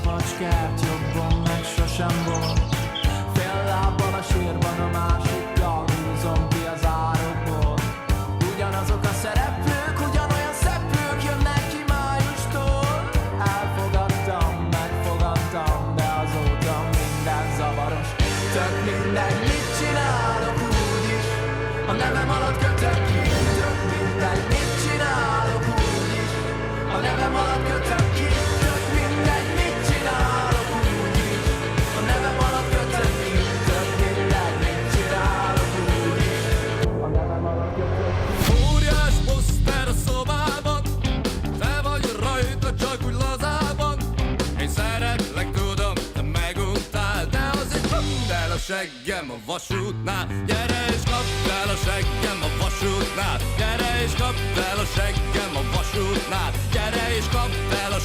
macskát, jobban meg sosem volt. Fél lábbal a sírban, a másikkal húzom ki az árokból. Ugyanazok a szereplők, ugyanolyan szeplők jönnek ki májustól. Elfogadtam, megfogadtam, de azóta minden zavaros. Tök mindegy, mit csinálok úgyis, a nevem alatt kötök ki. Tök mindegy, mit csinálok úgyis, a nevem alatt kötök ki. Tök mindegy, mit csinálok úgyis, a nevem alatt kötök ki. Tök mindegy, mit csinálok úgyis, a nevem alatt kötök ki. Óriás poszter a szobában, te vagy rajta csak úgy lazában. Én szeretlek, tudom, te meguntál, de azért kapd el a seggem a vasútnál. Gyere és kapd el a seggem a vasútnál. Gyere és kapd el a seggem a vasútnál. Gyere és kapd el a